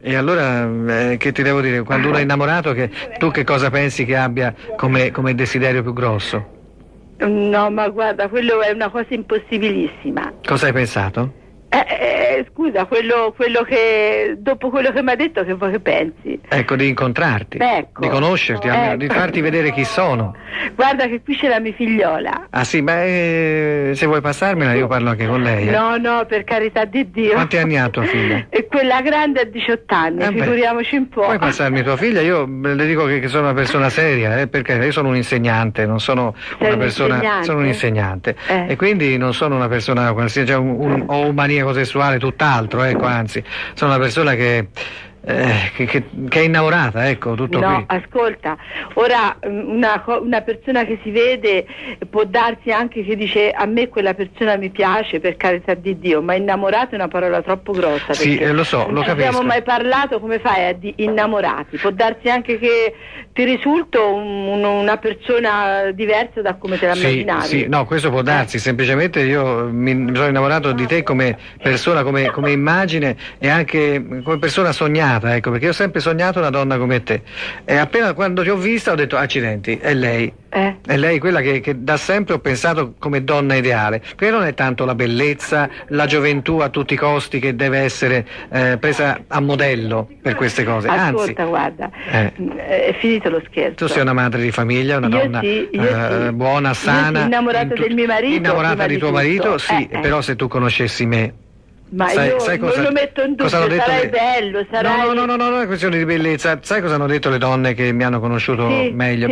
E allora che ti devo dire? Quando uno è innamorato, tu che cosa pensi che abbia come desiderio più grosso? No, ma guarda, quello è una cosa impossibilissima. Cosa hai pensato? Scusa, quello che dopo quello che mi ha detto, che vuoi che pensi? Ecco, di incontrarti, ecco, di conoscerti, almeno, di farti vedere chi sono. Guarda che qui c'è la mia figliola. Ah sì, beh, se vuoi passarmela io parlo anche con lei. No, per carità di Dio. Quanti anni ha tua figlia? E quella grande ha 18 anni, figuriamoci un po'. Puoi passarmi tua figlia? Io le dico che sono una persona seria, perché io sono un insegnante, non sono una persona... Insegnante? Sono un insegnante. E quindi non sono una persona qualsiasi, o un maniaco sessuale, tutt'altro, ecco, anzi, sono una persona che è innamorata, ecco, tutto qui. No, ascolta, ora una persona che si vede può darsi anche che dice a me quella persona mi piace, per carità di Dio, ma innamorato è una parola troppo grossa. Sì, lo so, lo capisco. Non abbiamo mai parlato, come fai a dire innamorati? Può darsi anche che ti risulto una persona diversa da come te la immaginavi. Sì, no, questo può darsi, semplicemente io mi sono innamorato di te come persona, come immagine e anche come persona sognata. Ecco, perché io ho sempre sognato una donna come te e appena quando ti ho vista ho detto accidenti, è lei. È lei quella che da sempre ho pensato come donna ideale, perché non è tanto la bellezza, la gioventù a tutti i costi che deve essere presa a modello per queste cose. Ascolta, guarda, è finito lo scherzo. Tu sei una madre di famiglia, una donna buona, sana, innamorata del mio marito, innamorata di tuo marito, sì, però se tu conoscessi me. Ma io non lo metto in dubbio, sarai bello, sarai... No, non è questione di bellezza. Sai cosa hanno detto le donne che mi hanno conosciuto meglio?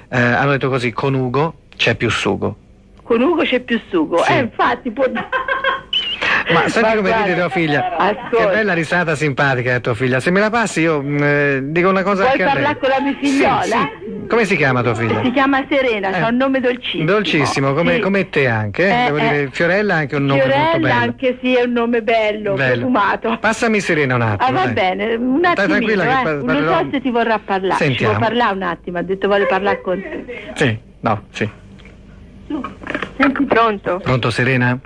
Hanno detto così, con Ugo c'è più sugo. Con Ugo c'è più sugo, infatti può... Ma senti come ride tua figlia. Ascolta. Che bella risata simpatica tua figlia. Se me la passi io dico una cosa Vuoi anche a lei. parlare con la mia figliola? Sì. Come si chiama tua figlia? Si chiama Serena, c'ha un nome dolcissimo. Dolcissimo, come te anche. Devo dire, Fiorella ha anche un nome molto bello. Fiorella anche sì, è un nome bello, profumato. Passami Serena un attimo. Va bene, un attimo. Non so se ti vorrà parlare. Sentiamo. Ci vuoi parlare un attimo, ha detto vuole parlare con te. Sì. Senti, pronto? Pronto Serena?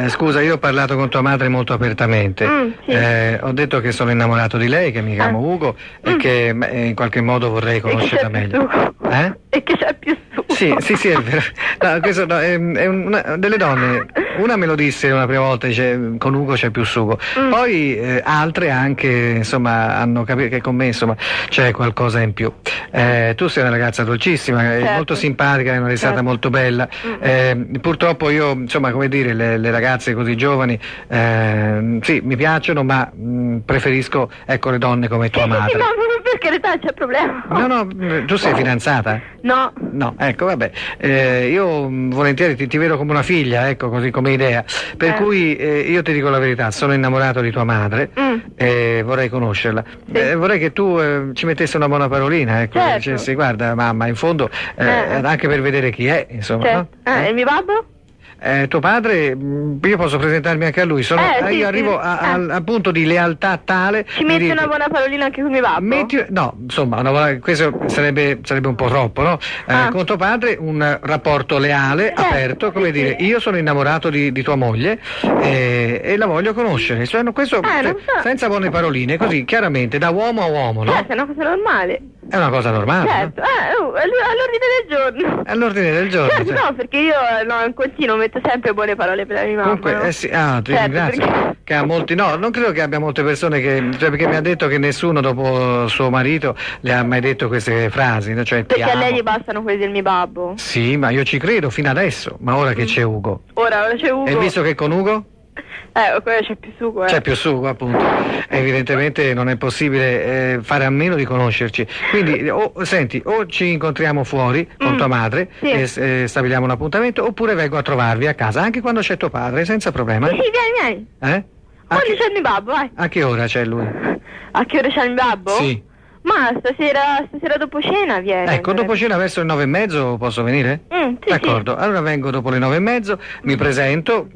Scusa, io ho parlato con tua madre molto apertamente. Ho detto che sono innamorato di lei, che mi chiamo Ugo e che in qualche modo vorrei conoscerla meglio. E che c'è più sugo. Sì, è vero. No, questo è delle donne. Una me lo disse una prima volta, dice con Ugo c'è più sugo. Poi altre anche, insomma, hanno capito che con me, insomma, c'è qualcosa in più. Tu sei una ragazza dolcissima, molto simpatica, è una risata molto bella. Purtroppo io, insomma, come dire, le ragazze così giovani, sì, mi piacciono, ma preferisco, ecco, le donne come tua madre. No, per carità, c'è problema. No, tu sei fidanzata? No. No, ecco, vabbè. Io volentieri ti vedo come una figlia, ecco, così come idea. Per cui io ti dico la verità, sono innamorato di tua madre e vorrei conoscerla. Vorrei che tu ci mettessi una buona parolina, ecco. Dicessi, guarda, mamma, in fondo, anche per vedere chi è, insomma. No? E mio babbo? Tuo padre, io posso presentarmi anche a lui, io arrivo al punto di lealtà tale. Ci metti una buona parolina anche con mio babbo? No, insomma, questo sarebbe un po' troppo, no? Con tuo padre un rapporto leale, aperto, come dire, io sono innamorato di tua moglie e la voglio conoscere, questo senza buone paroline, così chiaramente da uomo a uomo, no? È una cosa normale. È una cosa normale. Certo, all'ordine del giorno. All'ordine del giorno. Certo, no, perché io continuo, metto sempre buone parole per la mia mamma. Comunque, ti ringrazio. Perché... Che ha molti, non credo che abbia molte persone perché mi ha detto che nessuno dopo suo marito le ha mai detto queste frasi, no? Cioè, perché a lei gli bastano quelle del mio babbo. Sì, ma io ci credo fino adesso, ma ora che c'è Ugo. Ora c'è Ugo. E visto che con Ugo? Quello c'è più sugo. C'è più sugo, appunto. Evidentemente non è possibile fare a meno di conoscerci. Quindi, senti, o ci incontriamo fuori con tua madre e stabiliamo un appuntamento, oppure vengo a trovarvi a casa, anche quando c'è tuo padre, senza problema. Sì, vieni. Quando c'è il mio babbo, vai. A che ora c'è lui? A che ora c'è il mio babbo? Sì. Ma stasera dopo cena viene. Ecco, dopo cena verso le 9:30 posso venire? Sì, D'accordo, sì. allora vengo dopo le 9:30, mi presento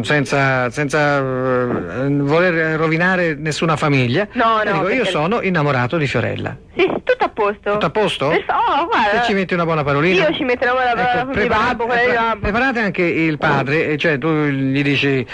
senza voler rovinare nessuna famiglia. No, E dico, io perché- sono innamorato di Fiorella. Sì, tutto a posto. Tutto a posto? Oh, guarda. E ci metti una buona parolina? Io ci metterò una parola con mio babbo, quella di babbo. Preparate anche il padre, cioè tu gli dici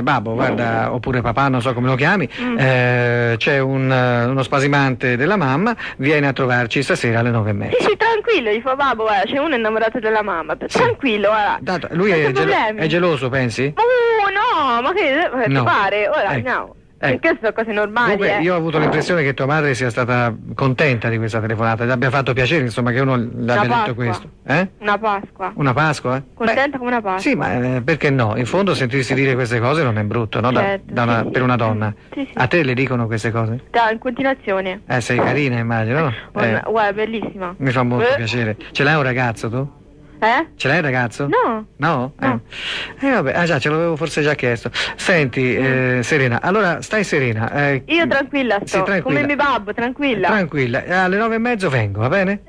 babbo, guarda, oppure papà, non so come lo chiami, c'è uno spasimante della mamma, viene a trovarci stasera alle 9:30. Sì, tranquillo, gli fa babbo, guarda, c'è uno innamorato della mamma. Tranquillo, guarda. Tanto, lui Senza è problemi. geloso, pensi? No, ma che No. ti pare? Ora, Ecco. no. Ecco. Perché sono cose normali, Comunque, io ho avuto l'impressione che tua madre sia stata contenta di questa telefonata, le abbia fatto piacere, insomma, che uno le abbia detto Pasqua. questo. Eh? Una Pasqua. Una Pasqua? Contenta come una Pasqua. Sì, ma perché no? In fondo sentirsi dire queste cose non è brutto, no? Certo, sì. Per una donna. Sì, sì. A te le dicono queste cose? In continuazione. Sei carina, immagino, no? Guarda, bellissima. Mi fa molto piacere. Ce l'hai un ragazzo tu? Ce l'hai un ragazzo? No. No? No. Vabbè, già, ce l'avevo forse già chiesto. Senti, Serena, allora stai serena. Io tranquilla sto, sì, tranquilla. come mio babbo, tranquilla. Tranquilla, alle 9:30 vengo, va bene?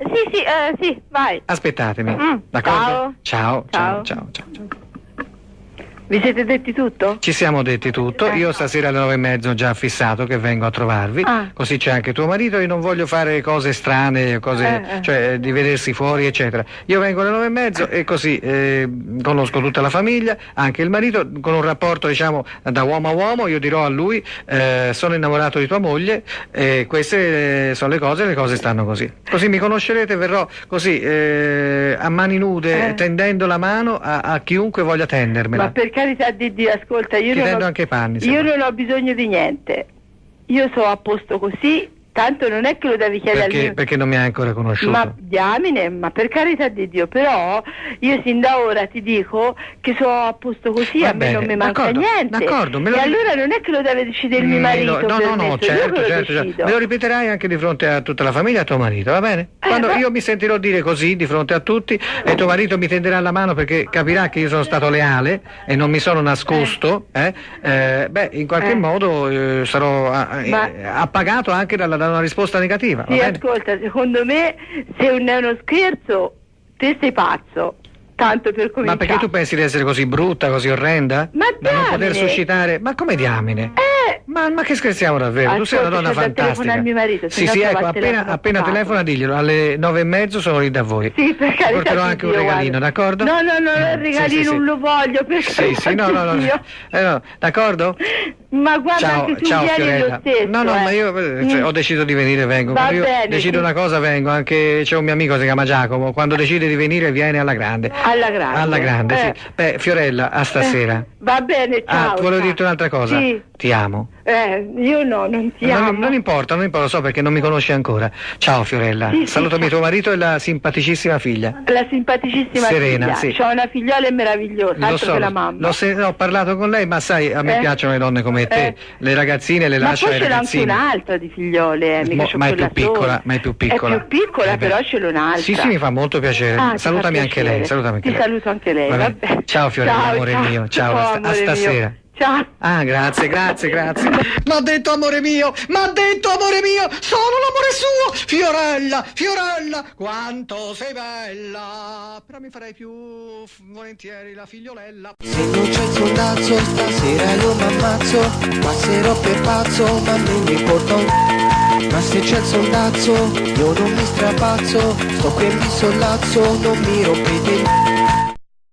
Sì, vai. Aspettatemi, d'accordo? Ciao. Ciao. Vi siete detti tutto? Ci siamo detti tutto, io stasera alle 9:30 ho già fissato che vengo a trovarvi, così c'è anche tuo marito, io non voglio fare cose strane, cioè di vedersi fuori eccetera. Io vengo alle 9:30 e così conosco tutta la famiglia, anche il marito, con un rapporto diciamo da uomo a uomo, io dirò a lui sono innamorato di tua moglie, queste sono le cose stanno così. Così mi conoscerete, verrò così a mani nude, tendendo la mano a chiunque voglia tendermela. Ma per carità di Dio, ascolta, io tendo anche i panni, io non ho bisogno di niente. Io sono a posto così, tanto non è che lo devi chiedere al mio... Perché non mi hai ancora conosciuto? Ma diamine, ma per carità di Dio, però io sin da ora ti dico che sono a posto così, Va a me bene, non mi manca d'accordo, niente. d'accordo, E allora non è che lo deve decidere il mio marito. No, certo. Me lo ripeterai anche di fronte a tutta la famiglia e a tuo marito, va bene? Quando io mi sentirò dire così di fronte a tutti e tuo marito mi tenderà la mano perché capirà che io sono stato leale e non mi sono nascosto, in qualche modo sarò appagato anche da una risposta negativa. Sì, ascolta, secondo me se non è uno scherzo, te sei pazzo. Tanto per cominciare. Ma perché tu pensi di essere così brutta, così orrenda? Ma da non poter diamine. suscitare. Ma come diamine? Ma che scherziamo davvero? Ascolta, tu sei una donna c'è da telefonare fantastica. al mio marito, se Sì, no ecco, trova il telefono appena occupato. telefona diglielo, alle 9:30 sono lì da voi. Sì, per carità Porterò di anche un Dio, regalino, guarda. d'accordo? No, il regalino sì. non lo voglio, per Sì, carità no. di Dio. No, d'accordo? Ma guarda, anche tu vieni Fiorella. lo stesso. No, ma io ho deciso di venire, vengo. Va Quando io bene, decido sì. una cosa vengo, anche c'è un mio amico, si chiama Giacomo, quando decide di venire viene alla grande. Alla grande. Alla grande, sì. Beh, Fiorella, a stasera. Va bene, ciao. Volevo ciao. dirti un'altra cosa. Sì. Ti amo. Io no, non ti amo. Non importa, so perché non mi conosci ancora. Ciao Fiorella, Sì, salutami ciao. tuo marito e la simpaticissima figlia. La simpaticissima Serena, figlia. sì. C'ho una figliola meravigliosa, Lo altro so, che la mamma. ho parlato con lei, ma sai, a me piacciono le donne come te, le ragazzine le Ma lascio poi ai ce l'ho anche ragazzini. un'altra di figliole, mica c'ho Ma è quella più piccola, sola. ma è più piccola. È più piccola, Eh beh. però ce l'ho un'altra. Sì, mi fa molto piacere. Ah, ti Salutami fa anche piacere. lei, salutami anche Ti lei. saluto anche lei, Va bene. vabbè. Ciao Fiorella, amore mio, ciao, a amore stasera. mio. Ciao. Ah, grazie. M'ha detto amore mio, sono l'amore suo. Fiorella, quanto sei bella. Però mi farei più volentieri la figliolella. Se non c'è il sondazzo stasera io m'ammazzo, passerò per pazzo ma non mi importa ma se c'è il sondazzo io non mi strapazzo, sto qui in sollazzo, non mi rompete